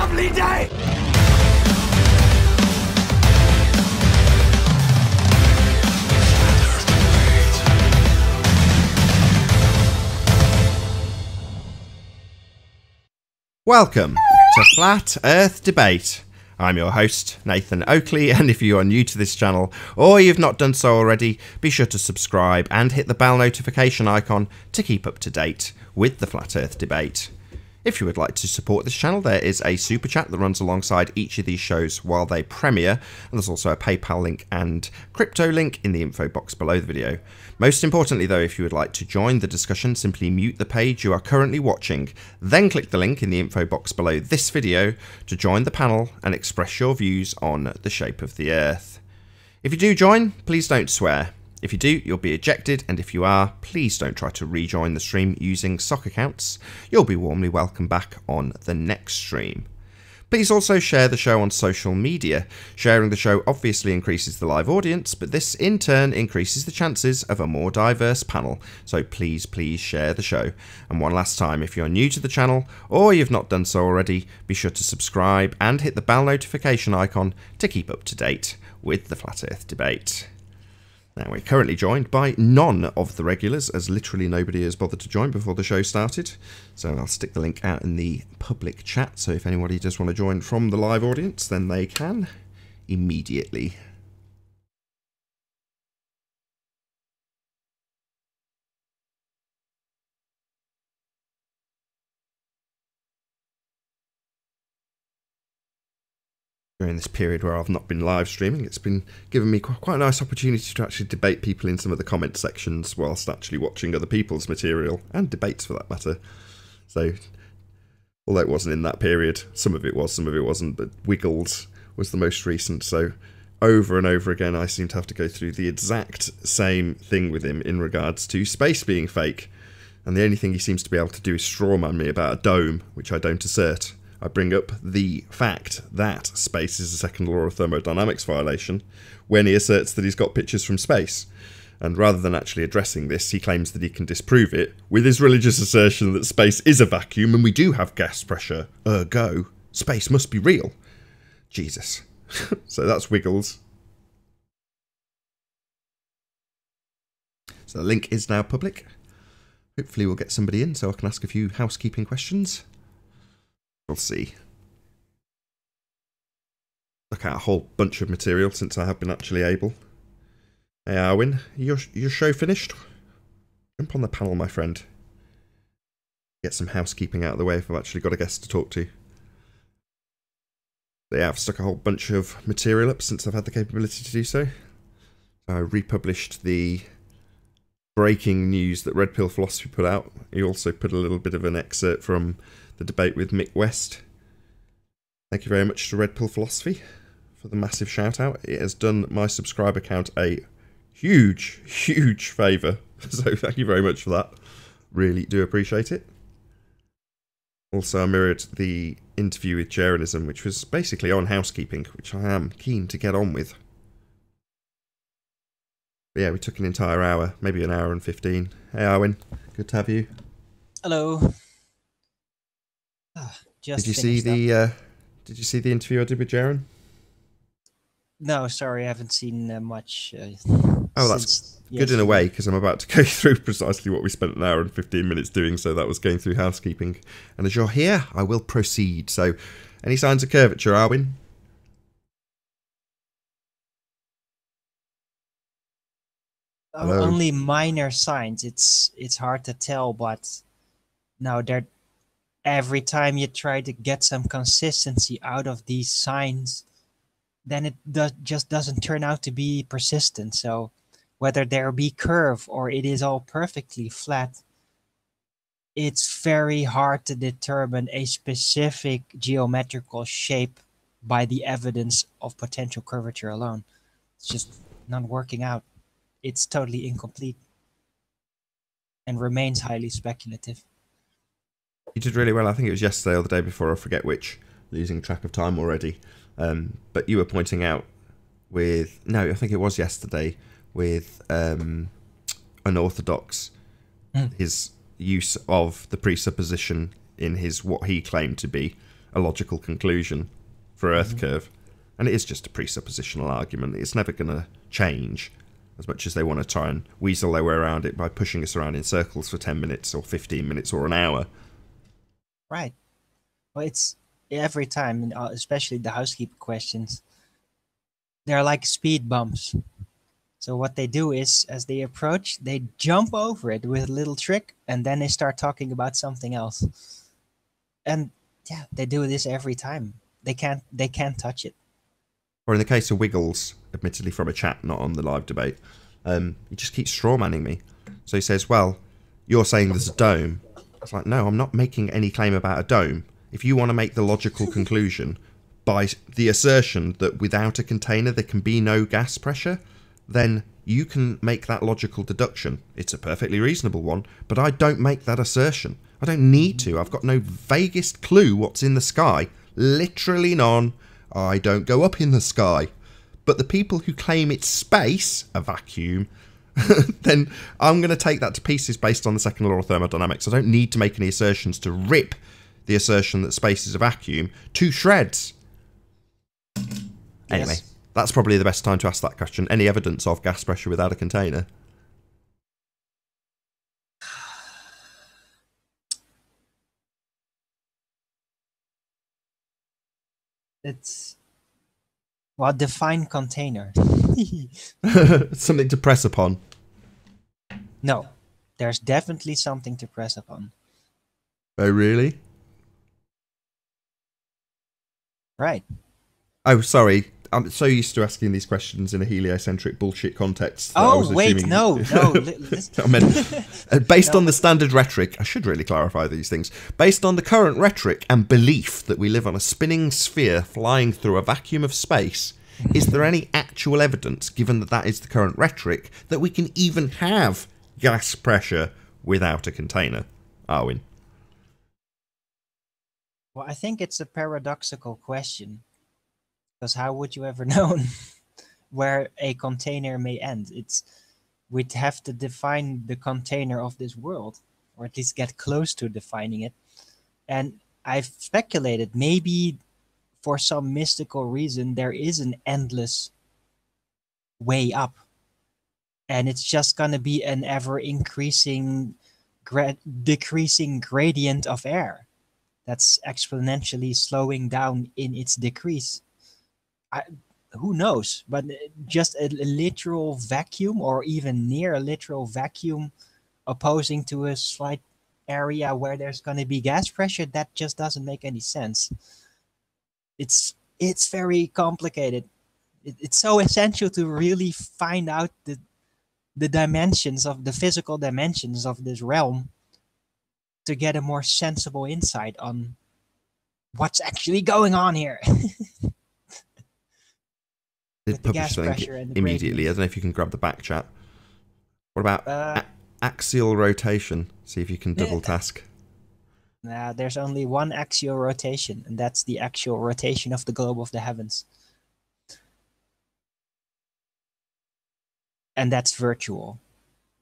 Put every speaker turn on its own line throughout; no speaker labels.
lovely day!
Welcome to Flat Earth Debate. I'm your host, Nathan Oakley, and if you are new to this channel, or you've not done so already, be sure to subscribe and hit the bell notification icon to keep up to date with the Flat Earth Debate. If you would like to support this channel, there is a super chat that runs alongside each of these shows while they premiere, and there's also a PayPal link and crypto link in the info box below the video. Most importantly though, if you would like to join the discussion, simply mute the page you are currently watching, then click the link in the info box below this video to join the panel and express your views on the shape of the Earth. If you do join, please don't swear. If you do, you'll be ejected, and if you are, please don't try to rejoin the stream using sock accounts. You'll be warmly welcomed back on the next stream. Please also share the show on social media. Sharing the show obviously increases the live audience, but this in turn increases the chances of a more diverse panel, so please share the show. And one last time, if you're new to the channel, or you've not done so already, be sure to subscribe and hit the bell notification icon to keep up to date with the Flat Earth Debate. Now, we're currently joined by none of the regulars, as literally nobody has bothered to join before the show started. So I'll stick the link out in the public chat, so if anybody does want to join from the live audience, then they can immediately. During this period where I've not been live streaming, it's been giving me quite a nice opportunity to actually debate people in some of the comment sections whilst actually watching other people's material, and debates for that matter. So, although it wasn't in that period, some of it was, some of it wasn't, but Wiggles was the most recent, so over and over again I seem to have to go through the exact same thing with him in regards to space being fake, and the only thing he seems to be able to do is strawman me about a dome, which I don't assert. I bring up the fact that space is a second law of thermodynamics violation when he asserts that he's got pictures from space. And rather than actually addressing this, he claims that he can disprove it with his religious assertion that space is a vacuum and we do have gas pressure. Ergo, space must be real. Jesus. So that's Wiggles. So the link is now public. Hopefully we'll get somebody in so I can ask a few housekeeping questions. We'll see. Look at a whole bunch of material since I have been actually able. Hey Arwin, your show finished? Jump on the panel, my friend. Get some housekeeping out of the way if I've actually got a guest to talk to. So yeah, I've stuck a whole bunch of material up since I've had the capability to do so. I republished the breaking news that Red Pill Philosophy put out. He also put a little bit of an excerpt from the debate with Mick West. Thank you very much to Red Pill Philosophy for the massive shout out. It has done my subscriber count a huge favour. So thank you very much for that. Really do appreciate it. Also, I mirrored the interview with Jeranism, which was basically on housekeeping, which I am keen to get on with. But yeah, we took an entire hour, maybe an hour and 15. Hey Arwin, good to have you.
Hello.
Did you see the interview I did with Jaren?
No, sorry, I haven't seen much.
Oh, that's good in a way, because I'm about to go through precisely what we spent an hour and 15 minutes doing, so that was going through housekeeping. And as you're here, I will proceed. So, any signs of curvature, Arwin?
Only minor signs. It's hard to tell, but now every time you try to get some consistency out of these signs, then it just doesn't turn out to be persistent. So whether there be curve or it is all perfectly flat, it's very hard to determine a specific geometrical shape by the evidence of potential curvature alone. It's just not working out. It's totally incomplete and remains highly speculative.
You did really well. I think it was yesterday or the day before, I forget which, losing track of time already. But you were pointing out with, no, I think it was yesterday, with Unorthodox, his use of the presupposition in his what he claimed to be a logical conclusion for Earth curve. And it is just a presuppositional argument. It's never going to change, as much as they want to try and weasel their way around it by pushing us around in circles for 10 minutes or 15 minutes or an hour.
Right. Well, it's every time, especially the housekeeping questions, they're like speed bumps. So what they do is, as they approach, they jump over it with a little trick, and then they start talking about something else. And yeah, they do this every time. They can't touch it.
Or in the case of Wiggles, admittedly from a chat, not on the live debate, he just keeps strawmanning me. So he says, well, you're saying there's a dome. It's like, no, I'm not making any claim about a dome. If you want to make the logical conclusion by the assertion that without a container there can be no gas pressure, then you can make that logical deduction. It's a perfectly reasonable one, but I don't make that assertion. I don't need to. I've got no vaguest clue what's in the sky. Literally none. I don't go up in the sky. But the people who claim it's space, a vacuum, then I'm going to take that to pieces based on the second law of thermodynamics. I don't need to make any assertions to rip the assertion that space is a vacuum to shreds. Anyway, that's probably the best time to ask that question. Any evidence of gas pressure without a container?
It's, well, define container.
Something to press upon.
No, there's definitely something to press upon.
Oh, really?
Right.
Oh, sorry. I'm so used to asking these questions in a heliocentric bullshit context. I
wait, no.
I meant, based on the standard rhetoric, I should really clarify these things. Based on the current rhetoric and belief that we live on a spinning sphere flying through a vacuum of space, is there any actual evidence, given that that is the current rhetoric, that we can even have gas pressure without a container? Arwin?
Well, I think it's a paradoxical question. Because how would you ever know where a container may end? We'd have to define the container of this world, or at least get close to defining it. And I've speculated maybe for some mystical reason there is an endless way up, and it's just gonna be an ever increasing, decreasing gradient of air that's exponentially slowing down in its decrease. Who knows? But just a literal vacuum, or even near a literal vacuum, opposing to a slight area where there's going to be gas pressure, that just doesn't make any sense. It's very complicated. It's so essential to really find out the dimensions of the physical dimensions of this realm to get a more sensible insight on what's actually going on here.
Did publish the link immediately. I don't know if you can grab the back chat. What about axial rotation? See if you can double task.
There's only one axial rotation, and that's the actual rotation of the globe of the heavens. And that's virtual.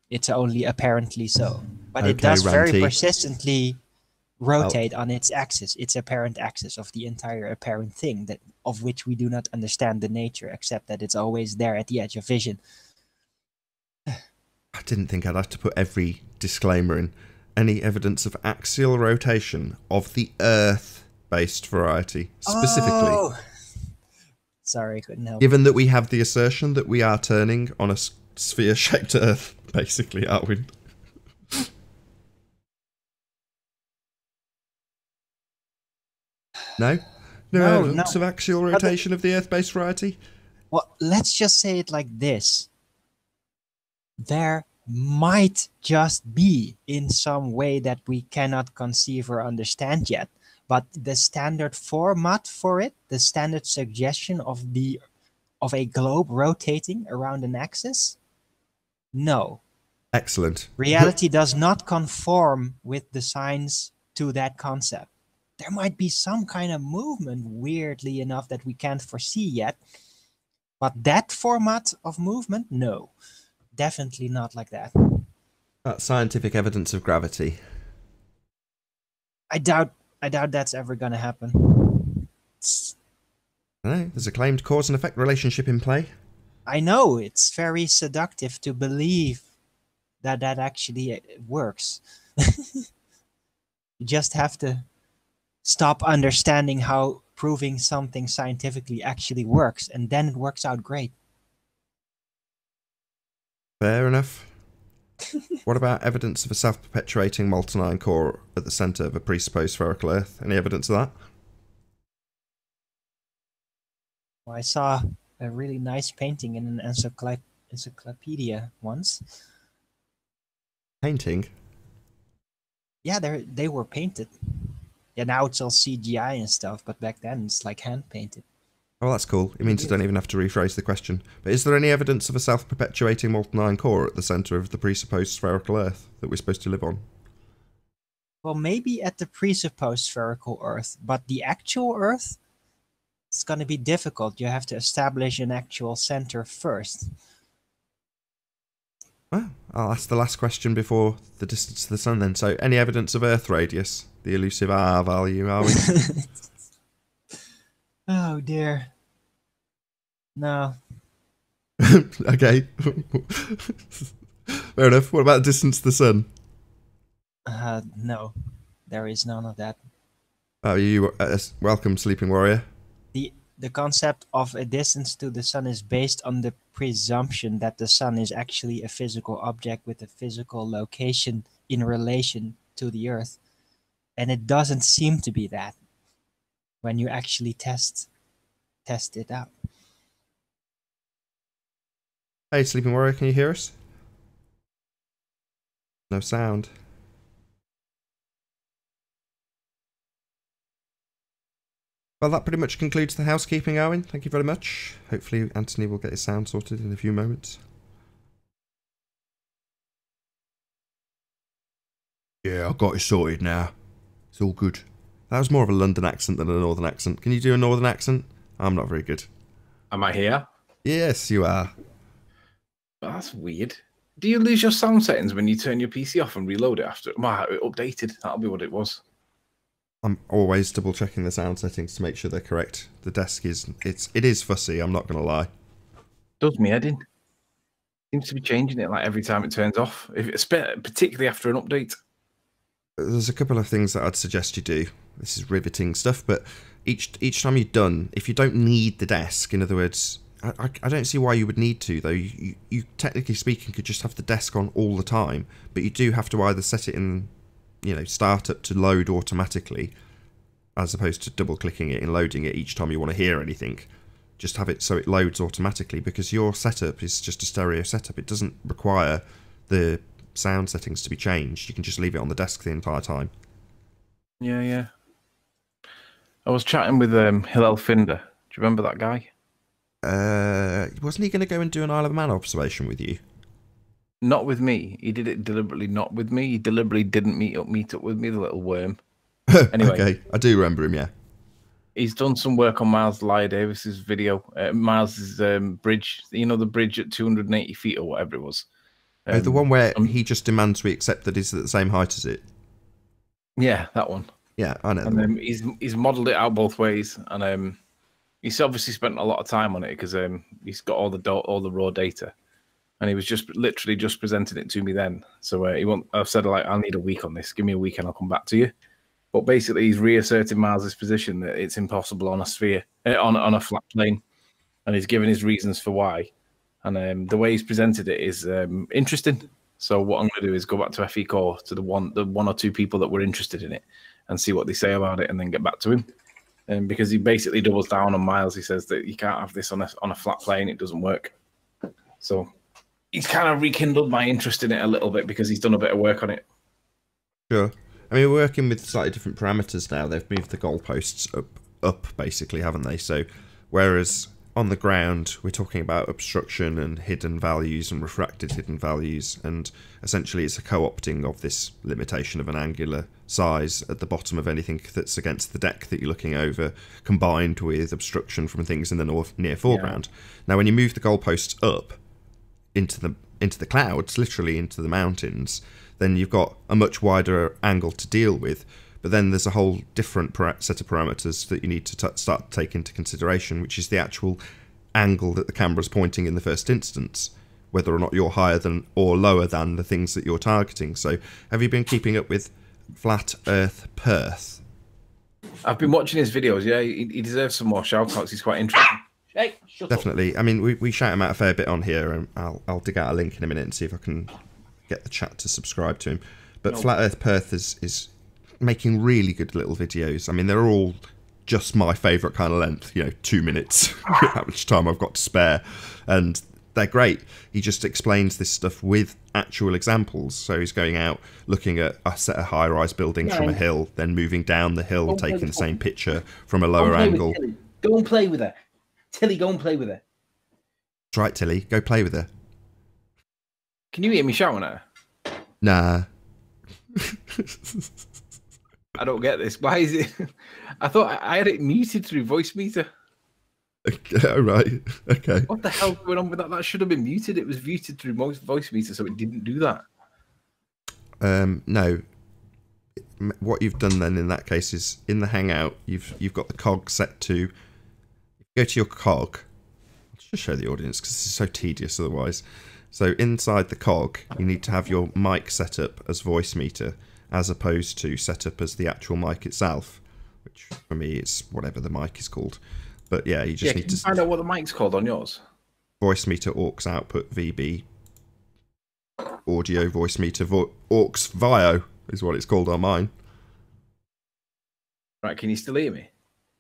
It's only apparently so. But it does very persistently rotate on its axis, its apparent axis of the entire apparent thing, that of which we do not understand the nature, except that it's always there at the edge of vision.
I didn't think I'd have to put every disclaimer in. Any evidence of axial rotation of the Earth-based variety, specifically.
Oh! Sorry, couldn't help.
Given that we have the assertion that we are turning on a sphere-shaped Earth, basically, aren't we? No? No evidence of axial rotation of the Earth-based variety?
Well, let's just say it like this. There might just be in some way that we cannot conceive or understand yet, but the standard format for it, the standard suggestion of a globe rotating around an axis, no.
Excellent.
Reality does not conform with the science to that concept. There might be some kind of movement, weirdly enough, that we can't foresee yet. But that format of movement, no. Definitely not like that.
That's scientific evidence of gravity.
I doubt that's ever going to happen.
I know, there's a claimed cause and effect relationship in play.
I know, it's very seductive to believe that that actually works. You just have to stop understanding how proving something scientifically actually works, and then it works out great.
Fair enough. What about evidence of a self-perpetuating molten iron core at the centre of a presupposed spherical Earth? Any evidence of that?
Well, I saw a really nice painting in an encyclopedia once.
Painting?
Yeah, they were painted. Yeah, now it's all CGI and stuff, but back then it's like hand painted.
Oh, that's cool. It means I don't even have to rephrase the question. But is there any evidence of a self-perpetuating molten iron core at the centre of the presupposed spherical Earth that we're supposed to live on?
Well, maybe at the presupposed spherical Earth, but the actual Earth, it's going to be difficult. You have to establish an actual center first.
Well, I'll ask the last question before the distance to the sun then. So, any evidence of Earth radius? The elusive R value, are we?
Oh dear. No.
Okay. Fair enough. What about distance to the sun?
No. There is none of that.
Oh, you welcome, sleeping warrior.
The concept of a distance to the sun is based on the presumption that the sun is actually a physical object with a physical location in relation to the Earth. And it doesn't seem to be that when you actually test it out.
Hey, sleeping warrior, can you hear us? No sound. Well, that pretty much concludes the housekeeping, Owen. Thank you very much. Hopefully Anthony will get his sound sorted in a few moments. Yeah, I've got it sorted now. It's all good. That was more of a London accent than a northern accent. Can you do a northern accent? I'm not very good.
Am I here?
Yes, you are.
That's weird. Do you lose your sound settings when you turn your PC off and reload it after? Wow, it updated. That'll be what it was.
I'm always double checking the sound settings to make sure they're correct. The desk it is fussy, I'm not gonna lie.
Does me head in. Seems to be changing it like every time it turns off. Particularly after an update.
There's a couple of things that I'd suggest you do. This is riveting stuff, but each time you're done, if you don't need the desk, in other words, I don't see why you would need to, though. You technically speaking could just have the desk on all the time, but you do have to either set it in, startup to load automatically, as opposed to double clicking it and loading it each time you want to hear anything. Just have it so it loads automatically, because your setup is just a stereo setup. It doesn't require the sound settings to be changed. You can just leave it on the desk the entire time.
Yeah. I was chatting with Hillel Finder. Do you remember that guy?
Wasn't he going to go and do an Isle of Man observation with you?
Not with me. He did it deliberately not with me. He deliberately didn't meet up with me, the little worm. Anyway.
Okay, I do remember him, yeah.
He's done some work on Miles Lyle Davis's video. Miles's bridge. You know, the bridge at 280 feet or whatever it was.
The one where he just demands we accept that he's at the same height as it.
Yeah, that one.
Yeah, I know.
And he's modelled it out both ways, and he's obviously spent a lot of time on it because he's got all the raw data, and he was literally just presenting it to me then. So I've said I'll need a week on this. Give me a week and I'll come back to you. But basically, he's reasserting Miles's position that it's impossible on a sphere, on a flat plane, and he's given his reasons for why. And the way he's presented it is interesting. So what I'm going to do is go back to FE Core to the one or two people that were interested in it and see what they say about it, and then get back to him. Because he basically doubles down on Miles. He says that you can't have this on a flat plane; it doesn't work. So he's kind of rekindled my interest in it a little bit because he's done a bit of work on it.
Sure. I mean, we're working with slightly different parameters now. They've moved the goalposts up, basically, haven't they? So, whereas on the ground, we're talking about obstruction and hidden values and refracted hidden values, and essentially it's a co-opting of this limitation of an angular size at the bottom of anything that's against the deck that you're looking over, combined with obstruction from things in the near foreground. Yeah. Now, when you move the goalposts up into the clouds, literally into the mountains, then you've got a much wider angle to deal with. But then there's a whole different set of parameters that you need to start to take into consideration, which is the actual angle that the camera's pointing in the first instance, whether or not you're higher than or lower than the things that you're targeting. So have you been keeping up with Flat Earth Perth?
I've been watching his videos. Yeah, he deserves some more shout outs. He's quite interesting. Hey,
definitely. I mean, we shout him out a fair bit on here, and I'll dig out a link in a minute and see if I can get the chat to subscribe to him. But Flat Earth Perth is making really good little videos. I mean, they're all just my favourite kind of length, 2 minutes, how much time I've got to spare. And they're great. He just explains this stuff with actual examples. So he's going out, looking at a set of high-rise buildings from a hill, then moving down the hill, taking the same picture from a lower angle.
Go and play with her. Tilly, go and play with her.
That's right, Tilly. Go play with her.
Can you hear me shouting at her?
Nah.
I don't get this. Why is it? I thought I had it muted through voice meter.
Okay, right. Okay.
What the hell's going on with that? That should have been muted. It was muted through voice meter, so it didn't do that.
No. What you've done then in that case is in the Hangout, you've got the cog set to. Go to your cog. I'll just show the audience because this is so tedious otherwise. So inside the cog, you need to have your mic set up as voice meter, as opposed to set up as the actual mic itself, which for me is whatever the mic is called. But yeah, you just need to
find out what the mic's called on yours.
Voice meter aux output VB audio voice meter aux VIO is what it's called on mine.
Right, can you still hear me?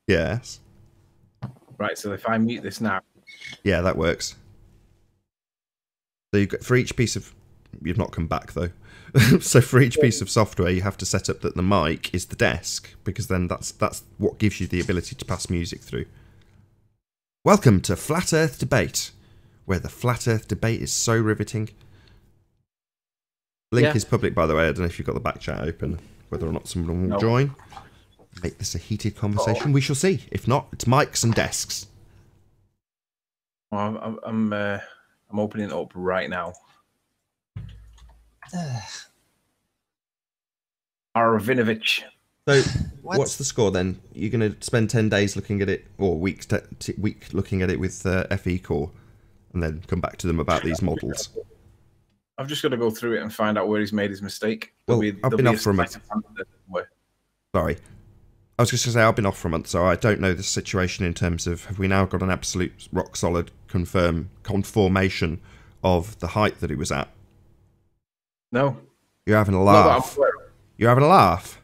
Yes.
Right, so if I mute this now.
Yeah, that works. So you've got, for each piece of... You've not come back, though. So for each piece of software, you have to set up that the mic is the desk, because then that's what gives you the ability to pass music through. Welcome to Flat Earth Debate, where the Flat Earth Debate is so riveting. Link is public, by the way. I don't know if you've got the back chat open, whether or not someone will join. Make this a heated conversation. We shall see. If not, it's mics and desks.
Well, I'm opening it up right now. Aravinovich.
So, what's the score then? You're going to spend 10 days looking at it, or week looking at it with FE Core, and then come back to them about these models.
I've just got to go through it and find out where he's made his mistake.
Well, I've been off for a month. Sorry. I was just going to say I've been off for a month, so I don't know the situation in terms of have we now got an absolute rock solid confirmation of the height that he was at?
No.
You're having a laugh. You're having a laugh.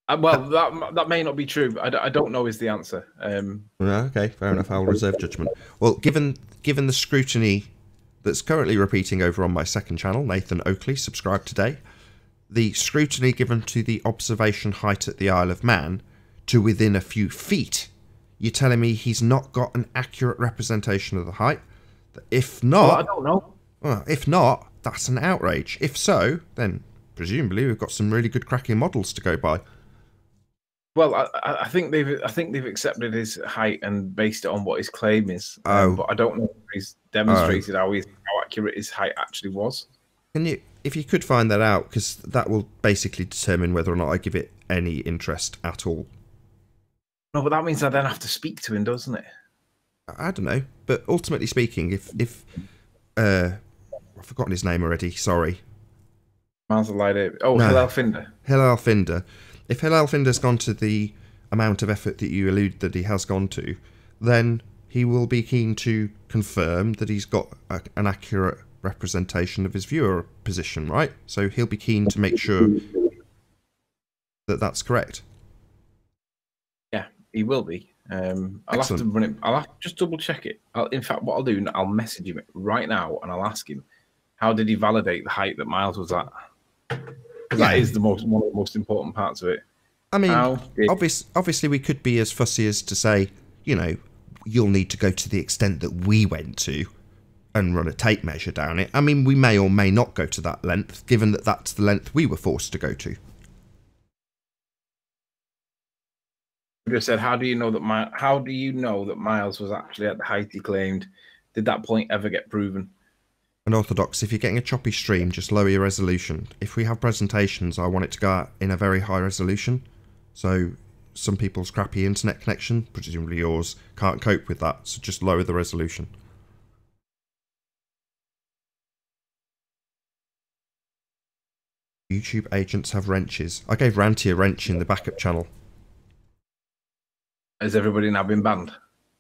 Well, that may not be true. I don't know is the answer.
Okay, fair enough. I'll reserve judgment. Well, given the scrutiny that's currently repeating over on my second channel, Nathan Oakley, subscribe today. The scrutiny given to the observation height at the Isle of Man to within a few feet, you're telling me he's not got an accurate representation of the height? If not...
Well, I don't know.
Well, if not, that's an outrage. If so, then presumably we've got some really good cracking models to go by.
Well, I think they've accepted his height and based it on what his claim is. But I don't know if he's demonstrated how accurate his height actually was.
Can you, if you could find that out, because that will basically determine whether or not I give it any interest at all.
No, but that means I then have to speak to him, doesn't it?
I don't know, but ultimately speaking, if I've forgotten his name already. Sorry.
Miles of Lite. Oh, no. Hillel Finder.
Hillel Finder. If Hillel Finder's gone to the amount of effort that you allude that he has gone to, then he will be keen to confirm that he's got an accurate representation of his viewer position, right? So he'll be keen to make sure that that's correct.
Yeah, he will be. I'll have to run it. I'll have to just double check it. In fact, what I'll do, I'll message him right now and I'll ask him, how did he validate the height that Miles was at? That is one of the most important parts of it.
I mean, obviously we could be as fussy as to say, you'll need to go to the extent that we went to and run a tape measure down it. I mean, we may or may not go to that length, given that that's the length we were forced to go to.
I just said, how do you know that Miles was actually at the height he claimed? Did that point ever get proven?
Unorthodox, if you're getting a choppy stream, just lower your resolution. If we have presentations, I want it to go out in a very high resolution. So some people's crappy internet connection, presumably yours, can't cope with that. So just lower the resolution. YouTube agents have wrenches. I gave Ranty a wrench in the backup channel.
Has everybody now been banned?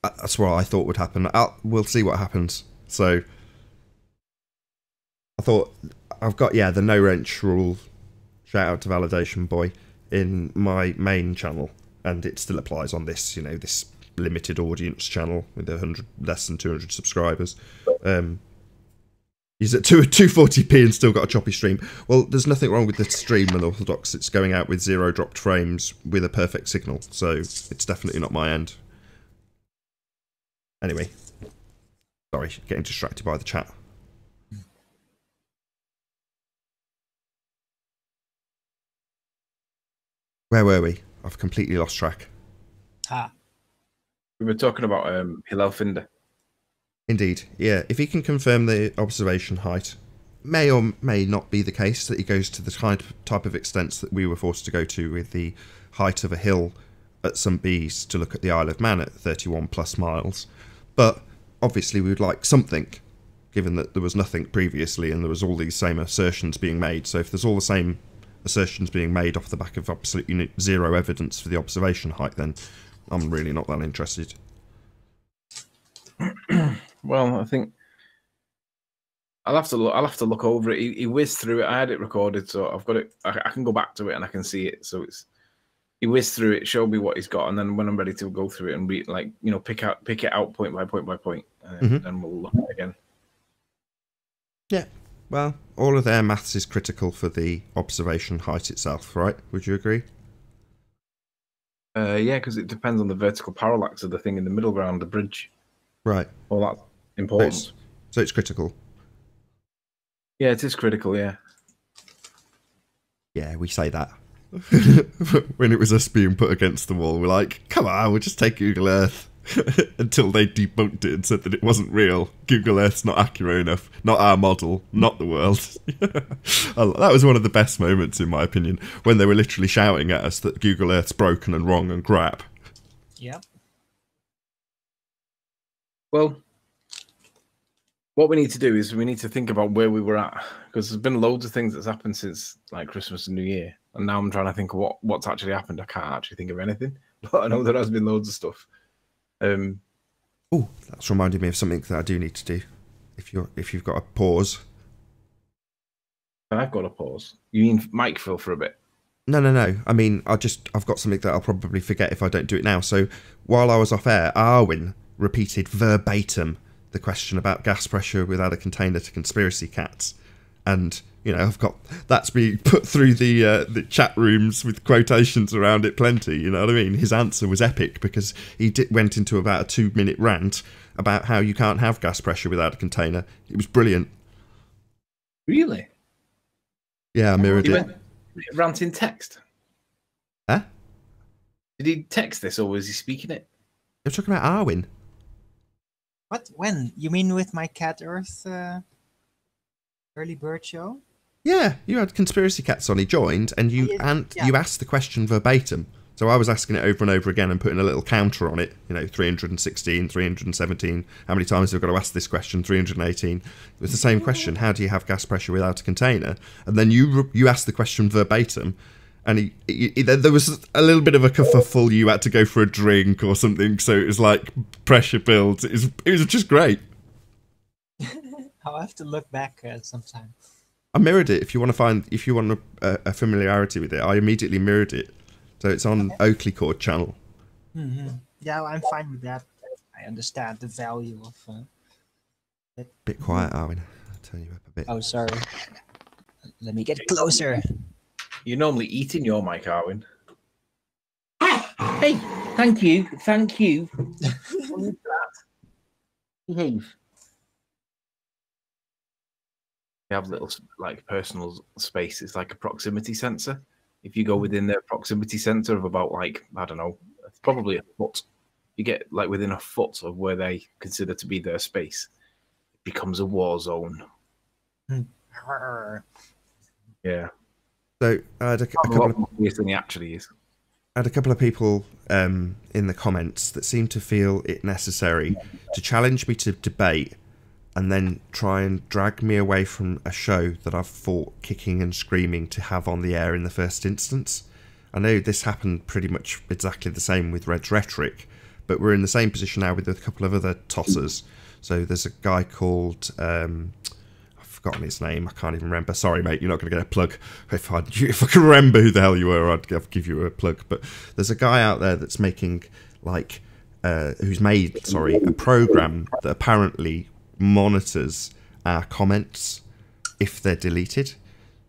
That's what I thought would happen. We'll see what happens. So I thought I've got, yeah, the no wrench rule, shout out to Validation Boy, in my main channel, and it still applies on this, you know, this limited audience channel with 100 less than 200 subscribers. He's at 240p and still got a choppy stream. Well, there's nothing wrong with the stream, Unorthodox. It's going out with 0 dropped frames with a perfect signal, so it's definitely not my end. Anyway, sorry, getting distracted by the chat. Where were we? I've completely lost track.
We were talking about Hillel Finder.
Indeed, yeah. If he can confirm the observation height, may or may not be the case that he goes to the type of extents that we were forced to go to with the height of a hill at St Bees to look at the Isle of Man at 31 plus miles. But obviously we would like something, given that there was nothing previously and there was all these same assertions being made. So if there's all the same assertions being made off the back of absolutely zero evidence for the observation height, then I'm really not that interested.
Well, I think I'll have to look over it. He whizzed through it. I had it recorded, so I've got it. I can go back to it and I can see it. So he whizzed through it, showed me what he's got, and then when I'm ready to go through it and read, like, you know, pick it out point by point by point, and then we'll look at it again. Yeah.
Well, all of their maths is critical for the observation height itself, right? Would you agree?
Yeah, because it depends on the vertical parallax of the thing in the middle ground, the bridge.
Right.
Well, that's important.
So it's critical.
Yeah, it is critical, yeah.
Yeah, we say that. When it was us being put against the wall, we're like, come on, we'll just take Google Earth. Until they debunked it and said that it wasn't real. Google Earth's not accurate enough. Not our model. Not the world. That was one of the best moments, in my opinion, when they were literally shouting at us that Google Earth's broken and wrong and crap.
Yep.
Well, what we need to do is we need to think about where we were at, because there's been loads of things that's happened since like Christmas and New Year, and now I'm trying to think of what's actually happened. I can't actually think of anything, but I know there has been loads of stuff.
Oh, that's reminded me of something that I do need to do. If you've got a pause.
I've got a pause. You mean mic fill for a bit?
No. I mean, I've got something that I'll probably forget if I don't do it now. So while I was off air, Arwin repeated verbatim the question about gas pressure without a container to conspiracy cats, and you know, I've got that's being put through the chat rooms with quotations around it plenty. You know what I mean? His answer was epic because he went into about a 2-minute rant about how you can't have gas pressure without a container. It was brilliant.
Really?
Yeah, I mirrored it.
Rant in text?
Huh?
Did he text this or was he speaking it?
You're talking about Arwin.
What? When? You mean with my Cat Earth early bird show?
Yeah, you had conspiracy cats on. He joined, and you you asked the question verbatim. So I was asking it over and over again and putting a little counter on it. You know, 316, 317. How many times have I got to ask this question? 318. It was the same question. How do you have gas pressure without a container? And then you asked the question verbatim, and there was a little bit of a kerfuffle. You had to go for a drink or something. So it was like pressure builds. It was just great.
I'll have to look back sometime.
I mirrored it. If you want a familiarity with it, I immediately mirrored it. So it's on Oakley Cord channel.
Yeah, I'm fine with that. I understand the value of it.
Bit quiet, Arwin. I'll turn you up a bit.
Oh, sorry. Let me get closer.
You're normally eating your mic, Arwin. Hey, thank you. Behave. They have little like personal space. It's like a proximity sensor. If you go within their proximity sensor of about like, I don't know, probably a foot, you get like within a foot of where they consider to be their space, it becomes a war zone. Yeah.
So I had a
I'm a
couple
lot
of
more fierce than he actually is.
I had a couple of people in the comments that seemed to feel it necessary to challenge me to debate and then try and drag me away from a show that I've fought kicking and screaming to have on the air in the first instance. I know this happened pretty much exactly the same with Red's Rhetoric, but we're in the same position now with a couple of other tossers. So there's a guy called... I've forgotten his name. I can't even remember. Sorry, mate. You're not going to get a plug. If I could remember who the hell you were, I'd give you a plug. But there's a guy out there that's making who's made a program that apparently monitors our comments if they're deleted.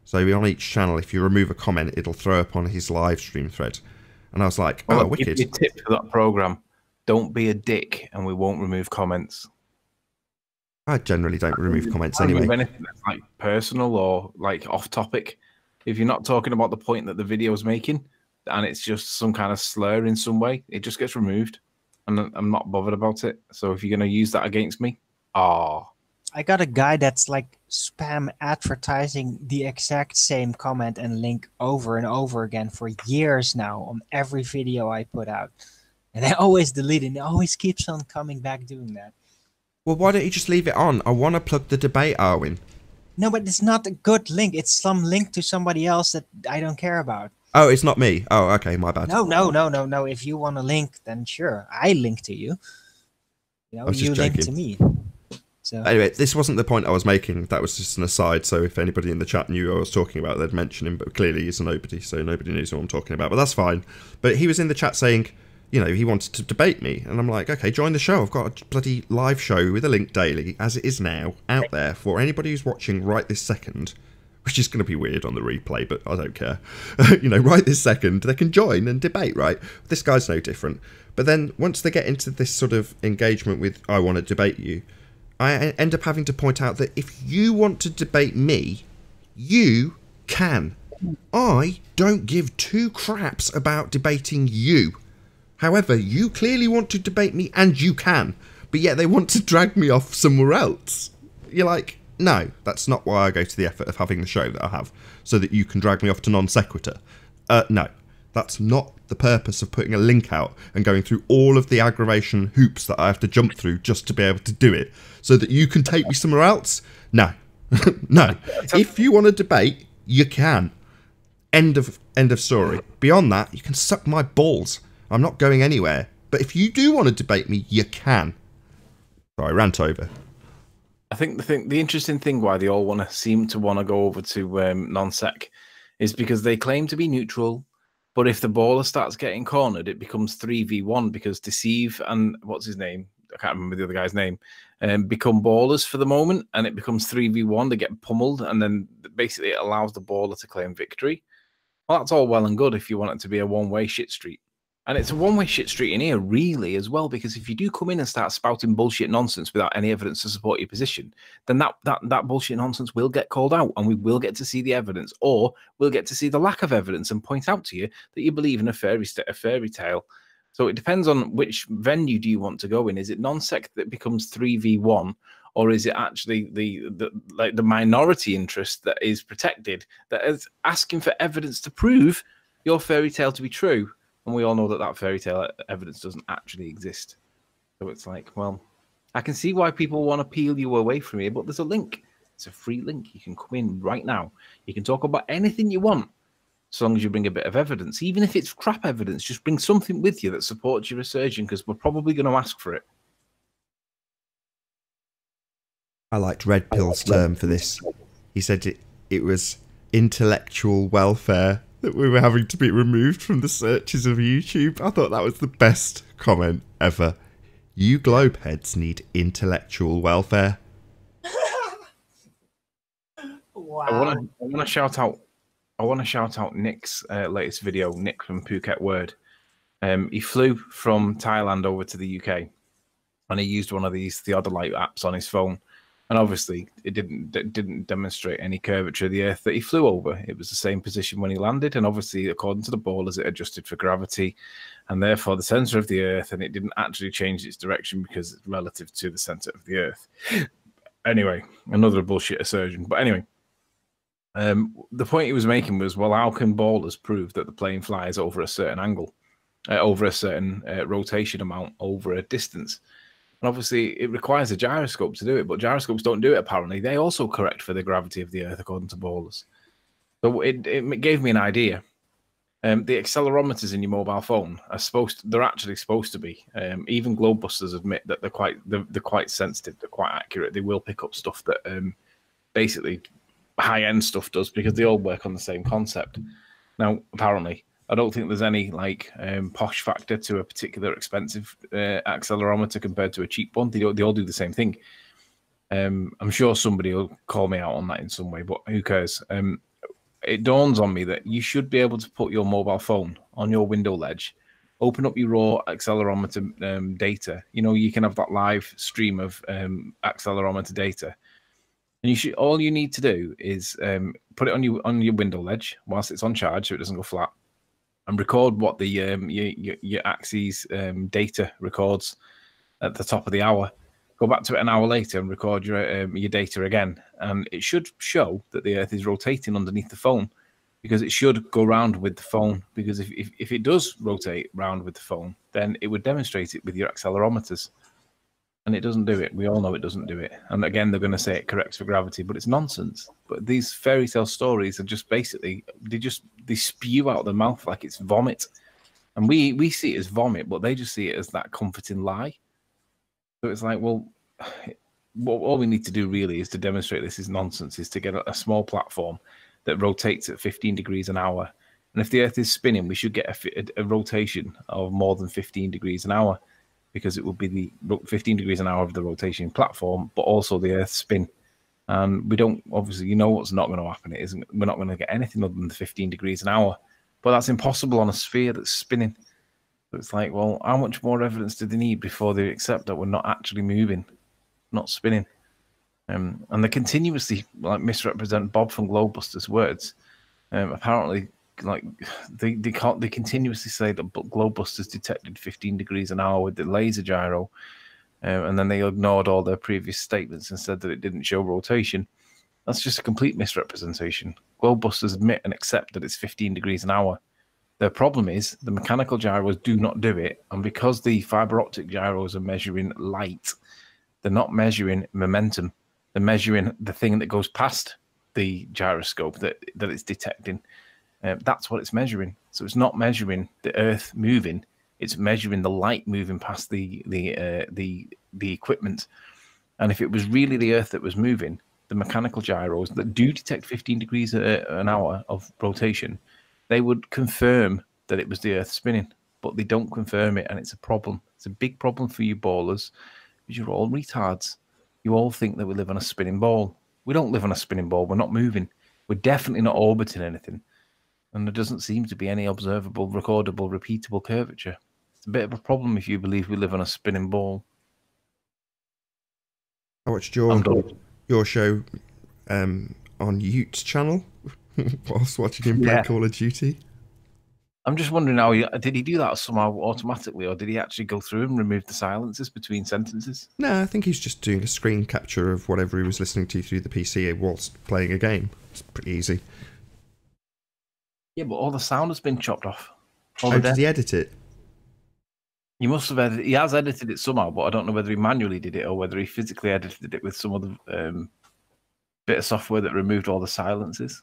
So on each channel, if you remove a comment, it'll throw up on his live stream thread. And I was like, oh, wicked.
Give you a tip for that program: don't be a dick, and we won't remove comments.
I generally don't remove comments anyway.
Anything that's like personal or like off topic. If you're not talking about the point that the video is making, and it's just some kind of slur in some way, it just gets removed, and I'm not bothered about it. So if you're going to use that against me,
I got a guy that's like spam advertising the exact same comment and link over and over again for years now on every video I put out, and I always delete it. And it always keeps on coming back doing that.
Well, why don't you just leave it on? I want to plug the debate, Arwin.
No, but it's not a good link. It's some link to somebody else that I don't care about.
Oh, it's not me. Oh, okay, my bad.
No. If you want a link, then sure, I link to you. You know, you link to me. So
anyway, this wasn't the point I was making. That was just an aside. So if anybody in the chat knew who I was talking about, they'd mention him. But clearly he's a nobody, so nobody knows what I'm talking about. But that's fine. But he was in the chat saying, you know, he wanted to debate me. And I'm like, okay, join the show. I've got a bloody live show with a link daily, as it is now, out there for anybody who's watching right this second, which is going to be weird on the replay, but I don't care. You know, right this second, they can join and debate, right? This guy's no different. But then once they get into this sort of engagement with, I want to debate you, I end up having to point out that if you want to debate me, you can. I don't give two craps about debating you. However, you clearly want to debate me, and you can, but yet they want to drag me off somewhere else. You're like, no, that's not why I go to the effort of having the show that I have, so that you can drag me off to non sequitur. No, that's not the purpose of putting a link out and going through all of the aggravation hoops that I have to jump through just to be able to do it, so that you can take me somewhere else. No, no. If you want to debate, you can. End of story. Beyond that, you can suck my balls. I'm not going anywhere. But if you do want to debate me, you can. Sorry, rant over.
I think the interesting thing why they all seem to want to go over to non-sec is because they claim to be neutral, but if the baller starts getting cornered, it becomes 3v1 because Deceive and what's his name? I can't remember the other guy's name. Become ballers for the moment, and it becomes 3v1. They get pummeled, and then basically it allows the baller to claim victory. Well, that's all well and good if you want it to be a one-way shit street. And it's a one-way shit street in here, really, as well, because if you do come in and start spouting bullshit nonsense without any evidence to support your position, then that bullshit nonsense will get called out, and we will get to see the evidence, or we'll get to see the lack of evidence and point out to you that you believe in a fairy tale. So it depends on which venue do you want to go in. Is it non-sec that becomes 3v1, or is it actually the minority interest that is protected, that is asking for evidence to prove your fairy tale to be true? And we all know that fairy tale evidence doesn't actually exist. So it's like, well, I can see why people want to peel you away from here, but there's a link. It's a free link. You can come in right now. You can talk about anything you want, as long as you bring a bit of evidence. Even if it's crap evidence, just bring something with you that supports your assertion, because we're probably going to ask for it.
I liked Red Pill's term for this. He said it was intellectual welfare that we were having to be removed from the searches of YouTube. I thought that was the best comment ever. You globeheads need intellectual welfare.
wow.
I want to shout out Nick's latest video. Nick from Phuket Word. He flew from Thailand over to the UK, and he used one of these Theodolite apps on his phone. And obviously, it didn't demonstrate any curvature of the Earth that he flew over. It was the same position when he landed, and obviously, according to the ballers, it adjusted for gravity, and therefore the center of the Earth, and it didn't actually change its direction because it's relative to the center of the Earth. Anyway, another bullshit assertion. But anyway, the point he was making was, well, how can ballers prove that the plane flies over a certain angle, over a certain rotation amount, over a distance? And obviously, it requires a gyroscope to do it, but gyroscopes don't do it, apparently. They also correct for the gravity of the Earth, according to ballers. So it gave me an idea. The accelerometers in your mobile phone are they're actually supposed to be. Even Globebusters admit that they're quite sensitive, they're quite accurate. They will pick up stuff that basically high-end stuff does, because they all work on the same concept. Now, apparently, I don't think there's any posh factor to a particular expensive accelerometer compared to a cheap one. They all do the same thing. I'm sure somebody will call me out on that in some way, but who cares? It dawns on me that you should be able to put your mobile phone on your window ledge, open up your raw accelerometer data. You know, you can have that live stream of accelerometer data. And all you need to do is put it on your window ledge whilst it's on charge, so it doesn't go flat, and record what the your axis data records at the top of the hour. Go back to it an hour later and record your data again, and it should show that the Earth is rotating underneath the phone, because it should go round with the phone. Because if it does rotate round with the phone, then it would demonstrate it with your accelerometers. And it doesn't do it. We all know it doesn't do it. And again, they're going to say it corrects for gravity, but it's nonsense. But these fairy tale stories are just basically, they spew out of their mouth like it's vomit. And we see it as vomit, but they just see it as that comforting lie. So it's like, well, all we need to do really is to demonstrate this is nonsense, is to get a small platform that rotates at 15 degrees an hour. And if the Earth is spinning, we should get a rotation of more than 15 degrees an hour, because it would be the 15 degrees an hour of the rotation platform, but also the Earth's spin. And we don't, obviously, you know what's not going to happen. We're not going to get anything other than the 15 degrees an hour. But that's impossible on a sphere that's spinning. So it's like, well, how much more evidence do they need before they accept that we're not actually moving, not spinning? And they continuously misrepresent Bob from Globebusters' words. Apparently, they continuously say that Globebusters detected 15 degrees an hour with the laser gyro, and then they ignored all their previous statements and said that it didn't show rotation. That's just a complete misrepresentation. Globebusters admit and accept that it's 15 degrees an hour. Their problem is the mechanical gyros do not do it, and because the fiber optic gyros are measuring light, they're not measuring momentum. They're measuring the thing that goes past the gyroscope that it's detecting. That's what it's measuring. So it's not measuring the Earth moving; it's measuring the light moving past the equipment. And if it was really the Earth that was moving, the mechanical gyros that do detect 15 degrees an hour of rotation, they would confirm that it was the Earth spinning, but they don't confirm it, and it's a problem. It's a big problem for you ballers, because you're all retards. You all think that we live on a spinning ball. We don't live on a spinning ball. We're not moving. We're definitely not orbiting anything. And there doesn't seem to be any observable, recordable, repeatable curvature. It's a bit of a problem if you believe we live on a spinning ball.
I watched your show on Ute's channel whilst watching him play Call of Duty.
I'm just wondering how did he do that somehow automatically, or did he actually go through and remove the silences between sentences?
No, I think he's just doing a screen capture of whatever he was listening to through the PC whilst playing a game. It's pretty easy.
Yeah, but all the sound has been chopped off.
Did he edit it?
He must have edited. He has edited it somehow, but I don't know whether he manually did it or whether he physically edited it with some other bit of software that removed all the silences.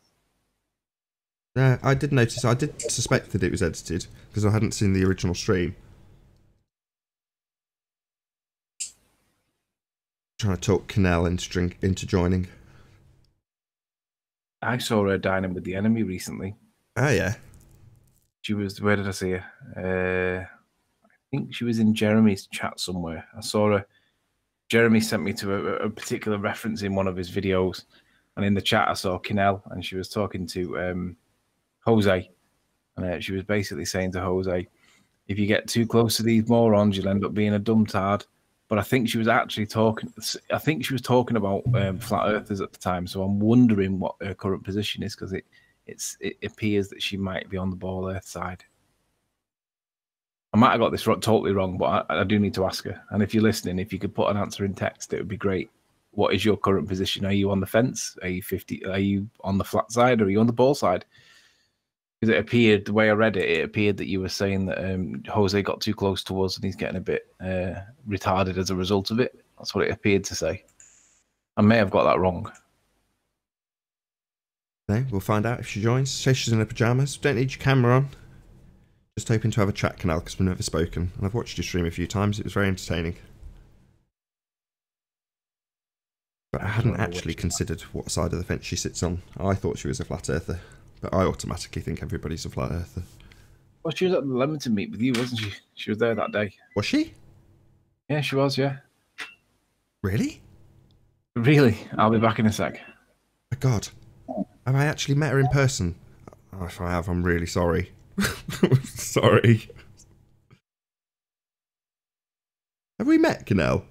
I did notice. I did suspect that it was edited because I hadn't seen the original stream. Trying to talk Canal into joining.
I saw her dining with the enemy recently.
Oh yeah.
She was. Where did I see her? I think she was in Jeremy's chat somewhere. I saw her. Jeremy sent me to a particular reference in one of his videos, and in the chat I saw Kinel, and she was talking to Jose, and she was basically saying to Jose, if you get too close to these morons, you'll end up being a dumb tard. But I think she was actually talking. I think she was talking about flat earthers at the time. So I'm wondering what her current position is, because it appears that she might be on the ball earth side. I might have got this totally wrong, but I do need to ask her. And if you're listening, if you could put an answer in text, it would be great. what is your current position? Are you on the fence? Are you 50? Are you on the flat side? Or are you on the ball side? Because it appeared, the way I read it, it appeared that you were saying that Jose got too close to us and he's getting a bit retarded as a result of it. That's what it appeared to say. I may have got that wrong.
No, we'll find out if she joins. Say she's in her pyjamas. Don't need your camera on. Just hoping to have a chat canal because we've never spoken. And I've watched your stream a few times. It was very entertaining. But I hadn't actually considered what side of the fence she sits on. I thought she was a flat earther. But I automatically think everybody's a flat earther.
Well, she was at the Leamington meet with you, wasn't she? She was there that day.
Was she?
Yeah, she was, yeah.
Really?
Really? I'll be back in a sec.
Oh, God. Have I actually met her in person? Oh, if I have, I'm really sorry. Sorry. Have we met, Canel?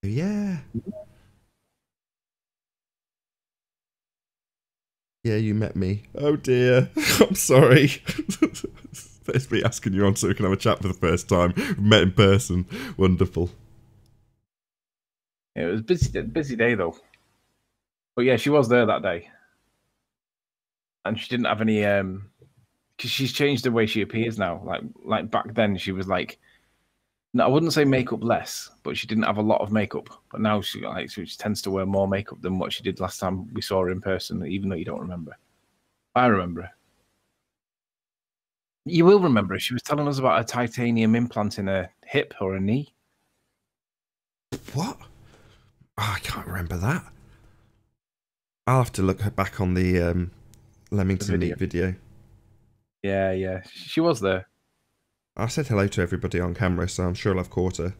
Yeah. Yeah, you met me. Oh dear. I'm sorry. There's me asking you on so we can have a chat for the first time. We met in person. Wonderful.
Yeah, it was a busy day though. But yeah, she was there that day. And she didn't have any because she's changed the way she appears now. Like back then she was like, no, I wouldn't say makeup less, but she didn't have a lot of makeup. But now she tends to wear more makeup than what she did last time we saw her in person, even though you don't remember. I remember her. You will remember her. She was telling us about a titanium implant in her hip or her knee.
What? Oh, I can't remember that. I'll have to look back on the Leamington meet video.
Yeah, yeah. She was there.
I said hello to everybody on camera, so I'm sure I'll have caught her.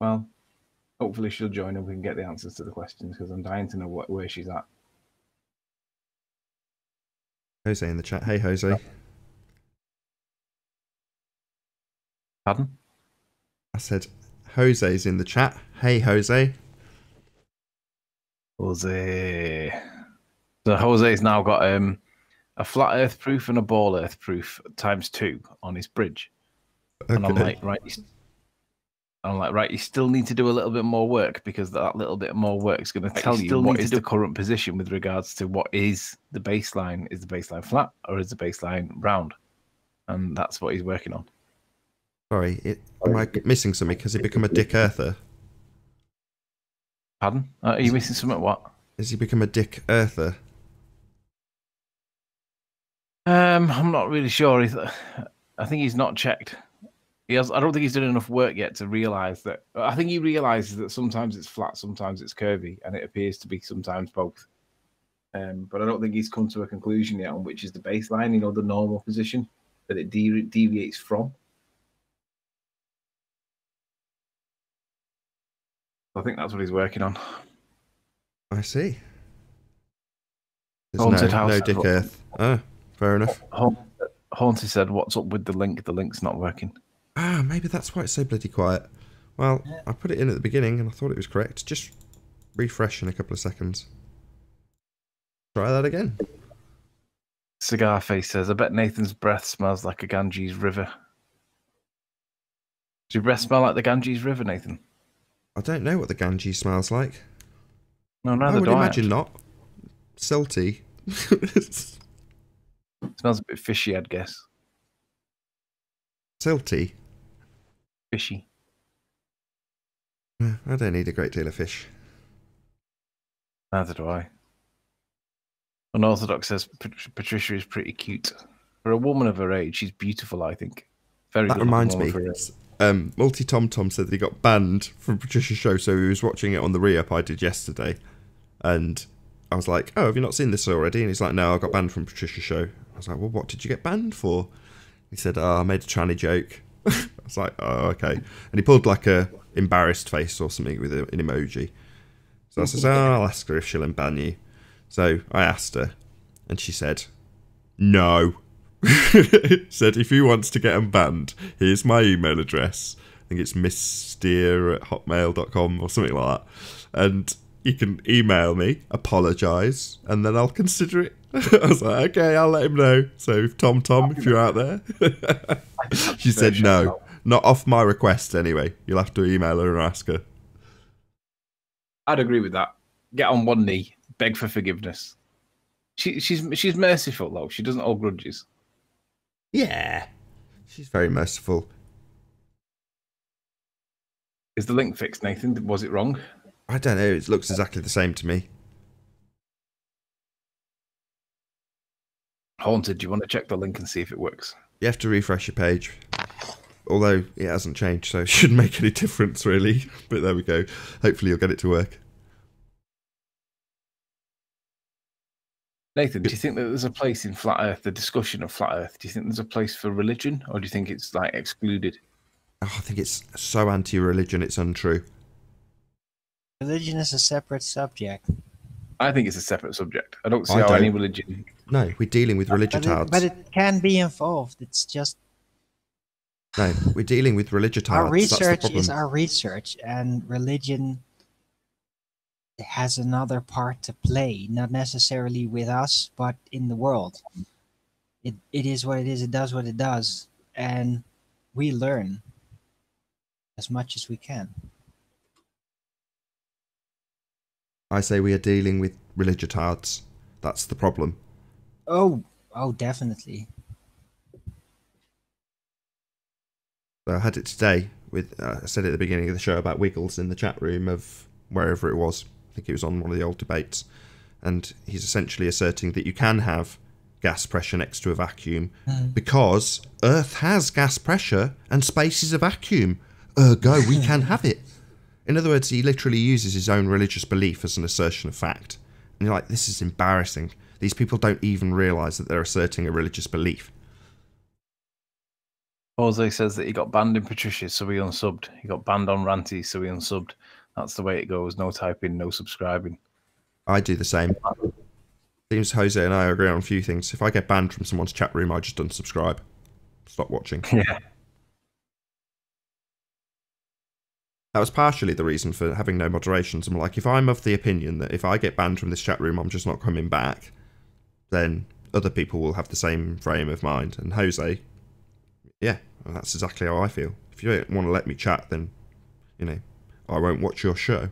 Well, hopefully she'll join and we can get the answers to the questions because I'm dying to know where she's at.
Jose in the chat. Hey, Jose.
Pardon?
I said, Jose's in the chat. Hey, Jose.
Jose. So Jose's now got a flat earth proof and a ball earth proof ×2 on his bridge. Okay. And I'm like, right, you still need to do a little bit more work because that little bit more work is going to tell you what is the current position with regards to what is the baseline. Is the baseline flat or is the baseline round? And that's what he's working on.
Sorry, am I missing something? Has he become a dick earther?
Pardon? Are you missing something? What? Has
he become a dick earther?
I'm not really sure. I think he's not checked. I don't think he's done enough work yet to realise that. I think he realises that sometimes it's flat, sometimes it's curvy, and it appears to be sometimes both. But I don't think he's come to a conclusion yet on which is the baseline, you know, the normal position that it deviates from. I think that's what he's working on.
I see.
Haunted House.
No dick earth. Oh, fair enough.
Haunted said, "What's up with the link? The link's not working."
Ah, maybe that's why it's so bloody quiet. Well, I put it in at the beginning and I thought it was correct. Just refresh in a couple of seconds. Try that again.
Cigar Face says, "I bet Nathan's breath smells like a Ganges river." Does your breath smell like the Ganges River, Nathan?
I don't know what the Ganges smells like.
No, neither do I.
I would imagine not. Salty.
It smells a bit fishy, I'd guess.
Salty?
Fishy.
I don't need a great deal of fish.
Neither do I. Unorthodox says Patricia is pretty cute. For a woman of her age, she's beautiful, I think. Very.
That reminds me. Multi Tom Tom said that he got banned from Patricia's show, so he was watching it on the re-up I did yesterday. And I was like, "Oh, have you not seen this already?" And he's like, "No, I got banned from Patricia's show." I was like, "Well, what did you get banned for?" He said, "Oh, I made a tranny joke." I was like, "Oh, okay." And he pulled like a embarrassed face or something with an emoji. So I said, "Oh, I'll ask her if she'll unban you." So I asked her, and she said, "No." Said, "If he wants to get unbanned, here's my email address. I think it's misssteer@hotmail.com or something like that. And you can email me, apologise, and then I'll consider it." I was like, "Okay, I'll let him know." So Tom, if you're out there. She said, no, Not off my request, anyway. You'll have to email her and ask her.
I'd agree with that. Get on one knee, beg for forgiveness. She's merciful though. She doesn't hold grudges.
Yeah, she's very merciful.
Is the link fixed, Nathan? Was it wrong?
I don't know. It looks exactly the same to me.
Haunted, do you want to check the link and see if it works?
You have to refresh your page. Although it hasn't changed, so it shouldn't make any difference, really. But there we go. Hopefully you'll get it to work.
Nathan, do you think that there's a place in Flat Earth, the discussion of Flat Earth, do you think there's a place for religion, or do you think it's like excluded?
Oh, I think it's so anti-religion, it's untrue.
Religion is a separate subject.
I think it's a separate subject. I don't see how any religion...
No, we're dealing with religiotards.
But it can be involved. It's just...
No, we're dealing with religiotards.
Our research is our research, and religion has another part to play, not necessarily with us, but in the world. It is what it is, it does what it does, and we learn as much as we can.
I say we are dealing with religiotards. That's the problem.
Oh, definitely.
So I had it today with, I said at the beginning of the show about Wiggles in the chat room of wherever it was. I think it was on one of the old debates. And he's essentially asserting that you can have gas pressure next to a vacuum because Earth has gas pressure and space is a vacuum. Ergo, we can have it. In other words, he literally uses his own religious belief as an assertion of fact. And you're like, this is embarrassing. These people don't even realise that they're asserting a religious belief.
Jose says that he got banned in Patricia's, so he unsubbed. He got banned on Ranty, so he unsubbed. That's the way it goes. No typing, no subscribing.
I do the same. Seems Jose and I agree on a few things. If I get banned from someone's chat room, I just unsubscribe. Stop watching.
Yeah.
That was partially the reason for having no moderations. I'm like, if I'm of the opinion that if I get banned from this chat room, I'm just not coming back, then other people will have the same frame of mind. And Jose, yeah, well, that's exactly how I feel. If you don't want to let me chat, then, you know, I won't watch your show.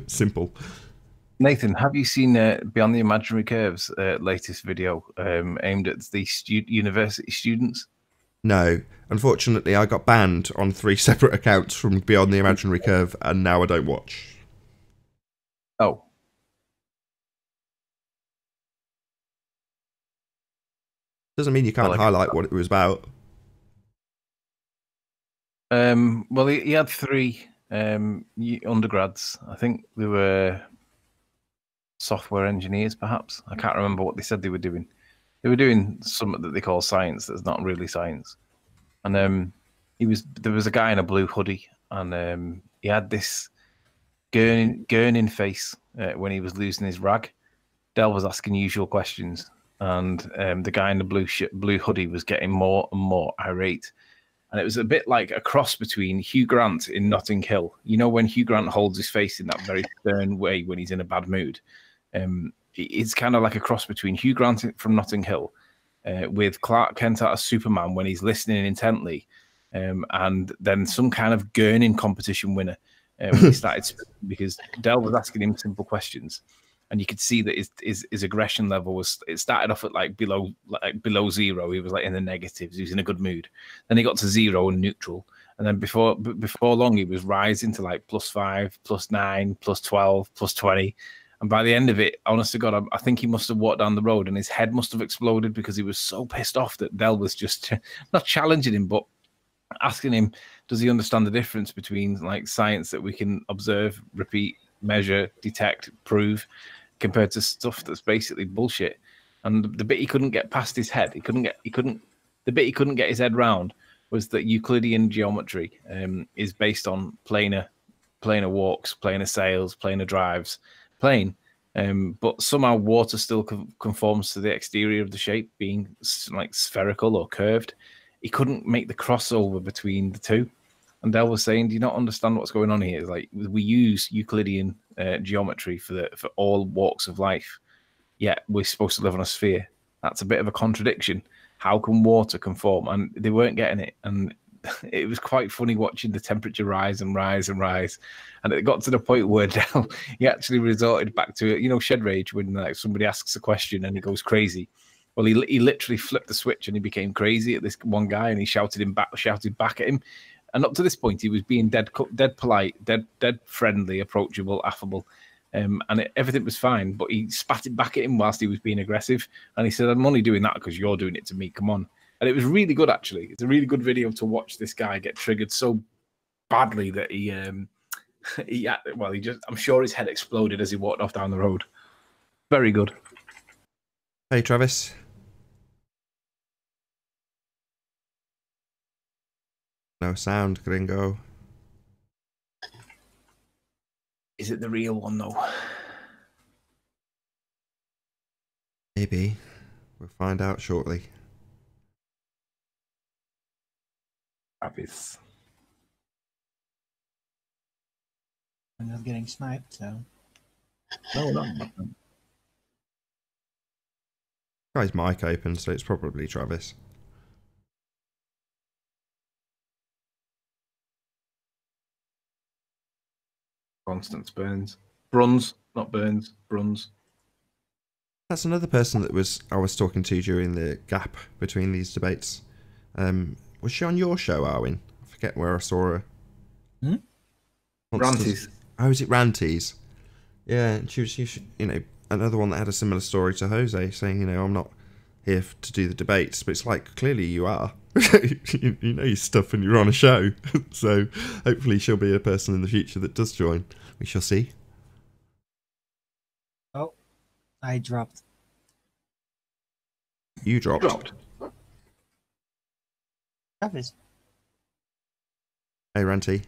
Simple.
Nathan, have you seen Beyond the Imaginary Curves' latest video aimed at the university students?
No. Unfortunately, I got banned on 3 separate accounts from Beyond the Imaginary Curve, and now I don't watch.
Oh.
Doesn't mean you can't highlight what it was about.
Well, he had 3 undergrads. I think they were software engineers, perhaps. I can't remember what they said they were doing. They were doing something that they call science that's not really science. And there was a guy in a blue hoodie, and he had this gurning face when he was losing his rag. Del was asking usual questions, and the guy in the blue hoodie was getting more and more irate. And it was a bit like a cross between Hugh Grant in Notting Hill. You know, when Hugh Grant holds his face in that very stern way when he's in a bad mood. It's kind of like a cross between Hugh Grant from Notting Hill with Clark Kent out as Superman when he's listening intently, and then some kind of gurning competition winner when he started speaking, because Del was asking him simple questions, and you could see that his aggression level it started off at like below 0. He was like in the negatives. He was in a good mood. Then he got to 0 and neutral, and then before long he was rising to like +5, +9, +12, +20. And by the end of it, honest to God, I think he must have walked down the road and his head must have exploded because he was so pissed off that Del was just not challenging him, but asking him, does he understand the difference between like science that we can observe, repeat, measure, detect, prove, compared to stuff that's basically bullshit. And the bit he couldn't get past his head, the bit he couldn't get his head round was that Euclidean geometry is based on planar walks, planar sails, planar drives, plane, but somehow water still conforms to the exterior of the shape being like spherical or curved. He couldn't make the crossover between the two. And Del was saying, do you not understand what's going on here? Like, we use Euclidean geometry for all walks of life, yet we're supposed to live on a sphere. That's a bit of a contradiction. How can water conform? And they weren't getting it. And it was quite funny watching the temperature rise and rise and rise, and it got to the point where now he actually resorted back to it. You know, shed rage when like somebody asks a question and he goes crazy. Well, he literally flipped the switch and he became crazy at this one guy, and he shouted back at him. And up to this point, he was being dead polite, dead friendly, approachable, affable, and everything was fine. But he spat it back at him whilst he was being aggressive, and he said, "I'm only doing that because you're doing it to me. Come on." And it was really good, actually. It's a really good video to watch this guy get triggered so badly that I'm sure his head exploded as he walked off down the road. Very good.
Hey, Travis. No sound, gringo.
Is it the real one, though?
Maybe. We'll find out shortly.
Travis.
I'm not getting sniped, so.
No, not.
Guy's mic open, so it's probably Travis.
Constance Burns. Bruns, not Burns. Bruns.
That's another person that I was talking to during the gap between these debates. Was she on your show, Arwin? I forget where I saw her.
Ranties.
Oh, is it Ranties? Yeah, and she was, you know, another one that had a similar story to Jose, saying, you know, I'm not here to do the debates, but it's like, clearly you are. You know your stuff and you're on a show. So hopefully she'll be a person in the future that does join. We shall see.
Oh, I dropped.
You dropped.
Travis.
Hey, Ranty.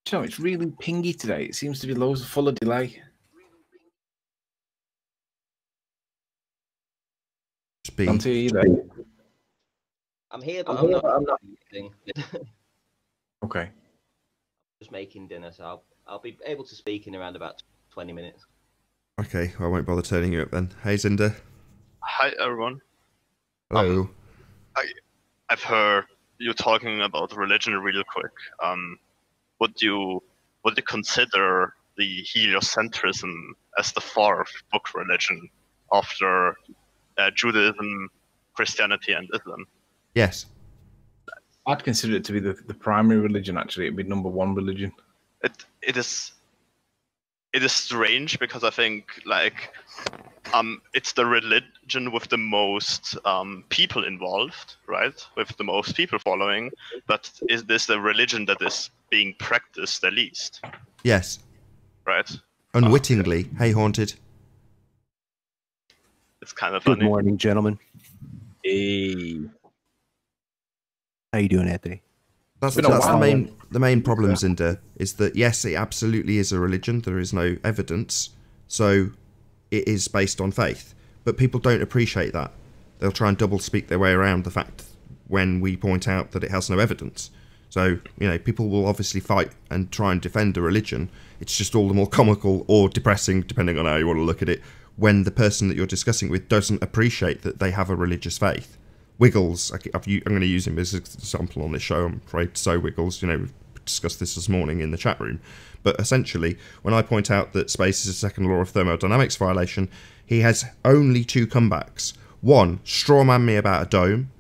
You know, it's really pingy today. It seems to be loads full of delay. Can't hear you there.
I'm here, but I'm not eating.
Okay.
Just making dinner, so I'll be able to speak in around about 20 minutes.
Okay, well, I won't bother turning you up then. Hey, Zinder.
Hi, everyone.
Hello.
I've heard you talking about religion real quick. Would you consider the heliocentrism as the fourth book religion after Judaism, Christianity, and Islam?
Yes.
I'd consider it to be the primary religion, actually. It'd be number one religion.
It is strange because I think it's the religion with the most people involved, right? With the most people following, but is this the religion that is being practiced the least?
Yes.
Right.
Unwittingly. Okay. Hey, Haunted.
It's kind of funny.
Good morning, gentlemen.
Hey.
How you doing, Anthony?
That's the main problem, Zinder, is that yes, it absolutely is a religion. There is no evidence, so it is based on faith. But people don't appreciate that. They'll try and double speak their way around the fact when we point out that it has no evidence. So, you know, people will obviously fight and try and defend a religion. It's just all the more comical or depressing, depending on how you want to look at it, when the person that you're discussing with doesn't appreciate that they have a religious faith. Wiggles, I'm going to use him as an example on this show, I'm afraid. So Wiggles, you know, we discussed this morning in the chat room. But essentially, when I point out that space is a second law of thermodynamics violation, he has only two comebacks. One, strawman me about a dome.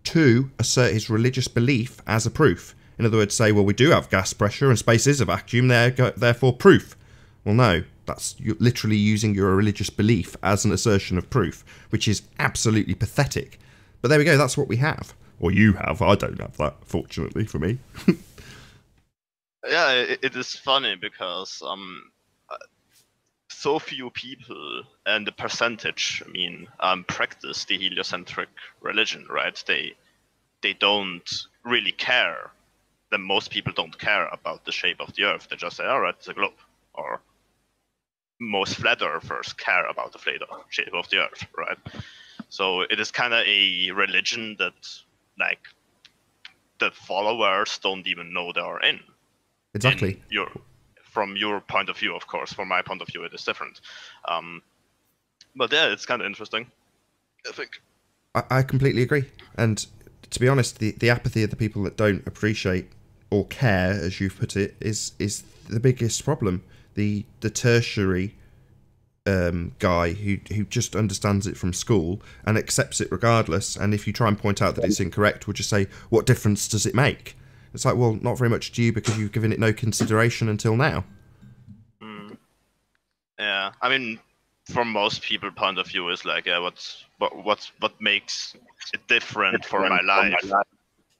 Two, assert his religious belief as a proof. In other words, say, well, we do have gas pressure and space is a vacuum, therefore proof. Well, no, that's literally using your religious belief as an assertion of proof, which is absolutely pathetic. But there we go, that's what we have. Or you have, I don't have that, fortunately for me.
Yeah, it is funny because so few people, and the percentage, practice the heliocentric religion, right? They don't really care. Then most people don't care about the shape of the Earth. They just say, all right, it's a globe. Or most flat earthers care about the shape of the Earth, right? So it is kind of a religion that, like, the followers don't even know they are in.
Exactly.
From your point of view, of course. From my point of view, it is different. But yeah, it's kind of interesting, I think.
I completely agree. And to be honest, the apathy of the people that don't appreciate or care, as you've put it, is the biggest problem. The tertiary guy who just understands it from school and accepts it regardless, and if you try and point out that it's incorrect, will just say, what difference does it make? It's like, well, not very much to you because you've given it no consideration until now.
Yeah, I mean, from most people point of view is like, yeah, what makes it different for my life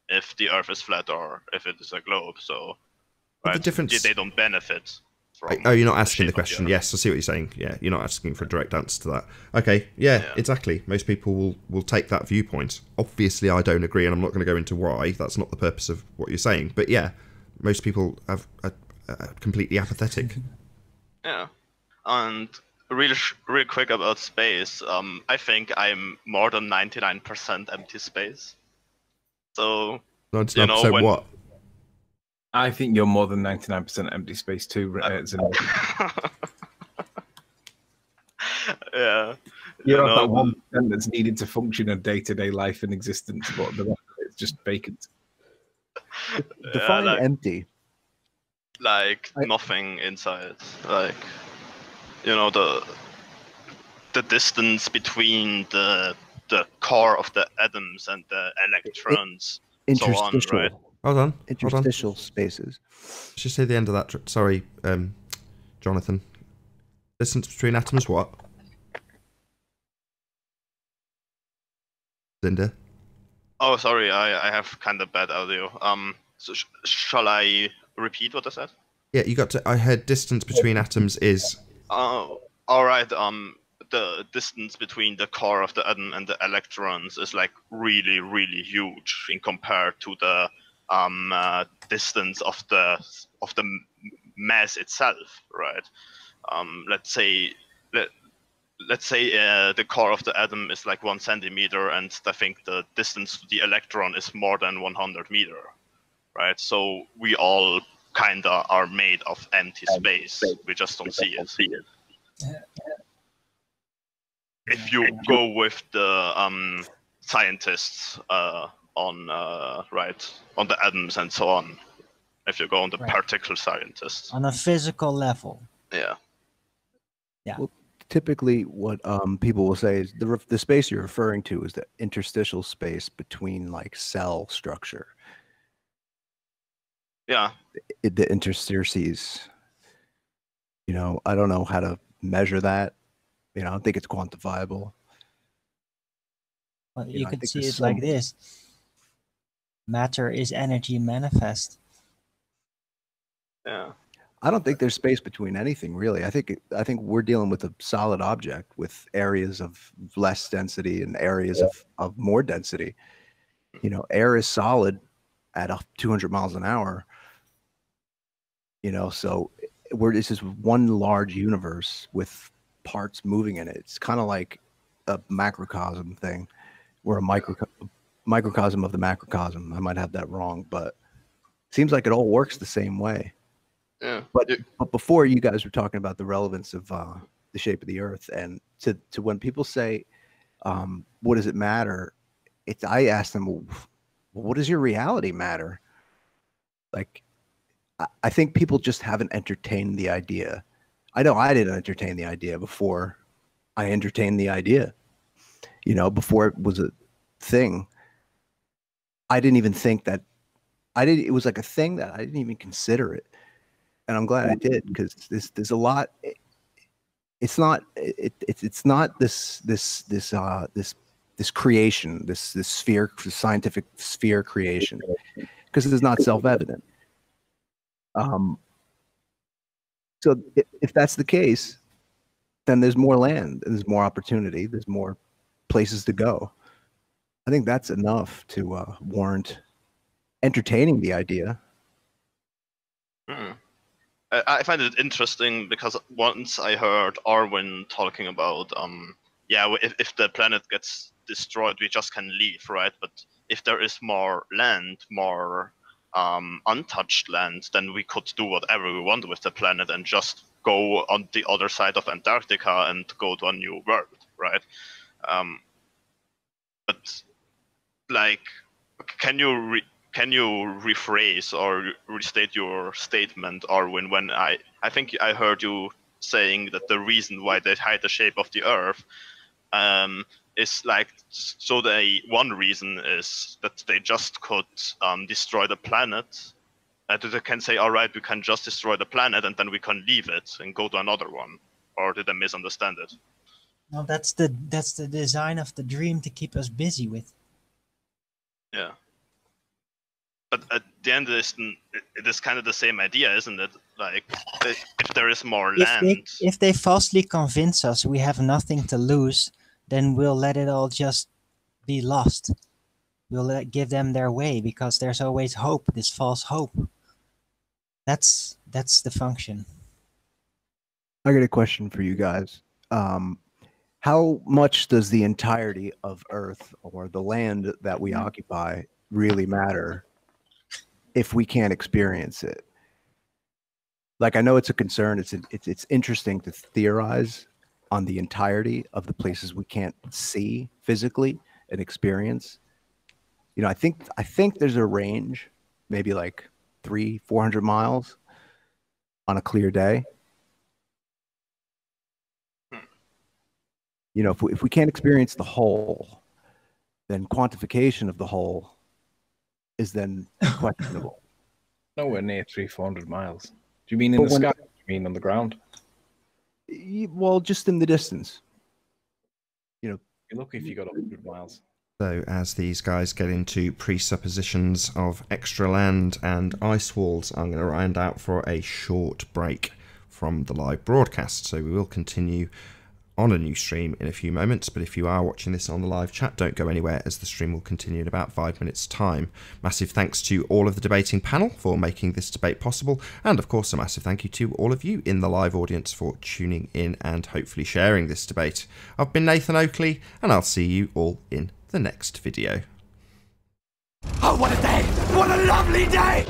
if the earth is flat or if it is a globe? So
But the
right,
difference...
they don't benefit.
Oh, you're not asking the question. Yes, I see what you're saying. Yeah, you're not asking for a direct answer to that. Okay, yeah, exactly. Most people will take that viewpoint. Obviously, I don't agree, and I'm not going to go into why. That's not the purpose of what you're saying. But yeah, most people are completely apathetic.
Yeah, and real quick about space. I think I'm more than 99% empty space. So
99%
when...
what?
I think you're more than 99% empty space too.
Yeah.
You're that 1% that's needed to function in day-to-day life and existence, but the rest of it's just vacant.
Define
like,
empty.
Like nothing inside. Like, the distance between the core of the atoms and the electrons, so on, right?
Hold on.
Interstitial spaces.
Let's just say the end of that. Sorry, Jonathan. Distance between atoms, what? Linda?
Oh, sorry, I have kind of bad audio. So shall I repeat what I said?
Yeah, you got to... I heard distance between atoms is...
Oh, all right. The distance between the core of the atom and the electrons is like really, really huge in compared to the distance of the mass itself, right? Let's say the core of the atom is like 1 centimeter, and I think the distance to the electron is more than 100 meter, right? So we all kinda are made of empty space. We just don't see it. If you go with the scientists on the atoms and so on, if you go on the particle scientists
on a physical level.
Yeah.
Well, typically, what people will say is the space you're referring to is the interstitial space between like cell structure.
Yeah.
The interstices. I don't know how to measure that. I don't think it's quantifiable.
Well, you can see it like this. Matter is energy manifest.
Yeah.
I don't think there's space between anything, really. I think we're dealing with a solid object with areas of less density and areas of more density. Air is solid at 200 miles an hour. So this is one large universe with parts moving in it. It's kind of like a macrocosm thing. We're a microcosm of the macrocosm. I might have that wrong, but it seems like it all works the same way.
Yeah.
But before, you guys were talking about the relevance of the shape of the Earth, and to when people say, "What does it matter?" I ask them, well, "What does your reality matter?" Like, I think people just haven't entertained the idea. I know I didn't entertain the idea before I entertained the idea. Before it was a thing, I didn't even think that. It was like a thing that I didn't even consider it. And I'm glad I did, because there's a lot. It's not this creation, this sphere, scientific sphere creation, because it is not self-evident. So if that's the case, then there's more land, and there's more opportunity, there's more places to go. I think that's enough to warrant entertaining the idea.
I find it interesting because once I heard Arwen talking about, if the planet gets destroyed, we just can leave, right? But if there is more land, more untouched land, then we could do whatever we want with the planet and just go on the other side of Antarctica and go to a new world, right? But like can you rephrase or restate your statement, Arwin? When I think I heard you saying that the reason why they hide the shape of the Earth is like, so one reason is that they just could destroy the planet. They can say, all right, we can just destroy the planet and then we can leave it and go to another one. Or did I misunderstand it?
Well, that's the design of the dream to keep us busy with.
Yeah. But at the end, it is kind of the same idea, isn't it? Like, if there is more land...
If they falsely convince us we have nothing to lose, then we'll let it all just be lost. We'll give them their way, because there's always hope, this false hope. That's the function.
I got a question for you guys. How much does the entirety of Earth or the land that we occupy really matter if we can't experience it? Like, I know it's a concern. It's interesting to theorize on the entirety of the places we can't see physically and experience. You know, I think there's a range, maybe like 300-400 miles on a clear day. You know, if we can't experience the whole, then quantification of the whole is then questionable.
Nowhere near 300-400 miles. Do you mean in the sky? Do you mean on the ground?
Well, just in the distance. You know,
You're lucky if you got 100 miles.
So as these guys get into presuppositions of extra land and ice walls, I'm going to round out for a short break from the live broadcast. So we will continue on a new stream in a few moments, but if you are watching this on the live chat, don't go anywhere, as the stream will continue in about 5 minutes time. Massive thanks to all of the debating panel for making this debate possible, and of course a massive thank you to all of you in the live audience for tuning in and hopefully sharing this debate. I've been Nathan Oakley, and I'll see you all in the next video.
Oh, what a day! What a lovely day!